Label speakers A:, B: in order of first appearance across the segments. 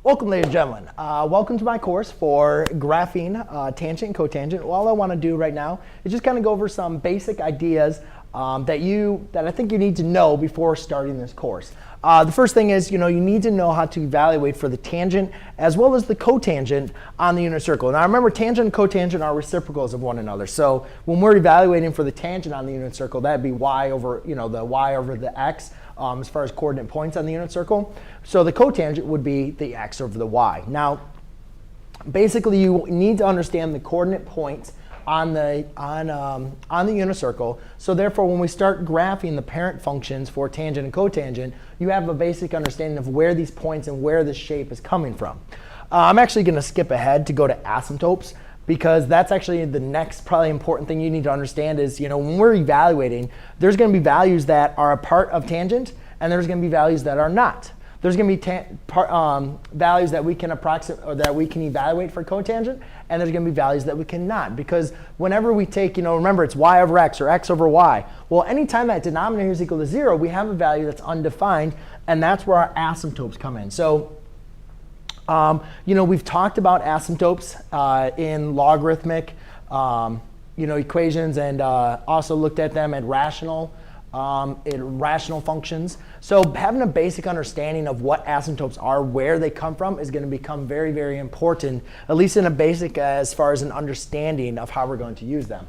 A: Welcome, ladies and gentlemen. Welcome to my course for graphing tangent and cotangent. All I want to do right now is just kind of go over some basic ideas that I think you need to know before starting this course. The first thing is, you need to know how to evaluate for the tangent as well as the cotangent on the unit circle. Now remember, tangent and cotangent are reciprocals of one another. So when we're evaluating for the tangent on the unit circle, that'd be y over, the y over the x as far as coordinate points on the unit circle. So the cotangent would be the x over the y. Now, basically, you need to understand the coordinate points on the unit circle. So therefore, when we start graphing the parent functions for tangent and cotangent, you have a basic understanding of where these points and where this shape is coming from. I'm actually going to skip ahead to go to asymptotes, because that's actually the next probably important thing you need to understand is, when we're evaluating, there's going to be values that are a part of tangent, and there's going to be values that are not. There's going to be values that we can approximate or that we can evaluate for cotangent, and there's going to be values that we cannot. Because whenever we take, remember it's y over x or x over y. Well, anytime that denominator is equal to 0, we have a value that's undefined, and that's where our asymptotes come in. So, we've talked about asymptotes in logarithmic, equations, and also looked at them at rational functions. So having a basic understanding of what asymptotes are, where they come from, is going to become very, very important, at least in a basic as far as an understanding of how we're going to use them.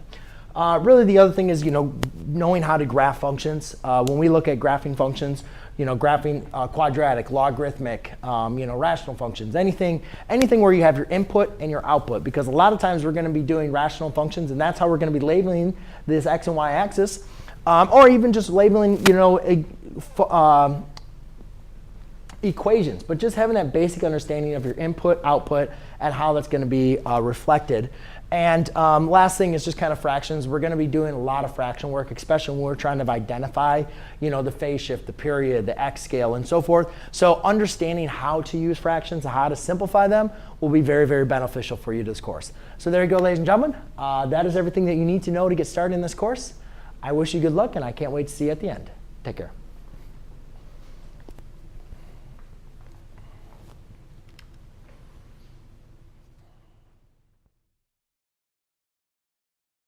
A: Really, the other thing is, knowing how to graph functions. When we look at graphing functions, graphing quadratic, logarithmic, rational functions, anything where you have your input and your output. Because a lot of times we're going to be doing rational functions, and that's how we're going to be labeling this x and y axis. Or even just labeling, equations, but just having that basic understanding of your input, output, and how that's going to be reflected. And last thing is just kind of fractions. We're going to be doing a lot of fraction work, especially when we're trying to identify, the phase shift, the period, the x scale, and so forth. So understanding how to use fractions, how to simplify them, will be very, very beneficial for you to this course. So there you go, ladies and gentlemen. That is everything that you need to know to get started in this course. I wish you good luck, and I can't wait to see you at the end. Take care.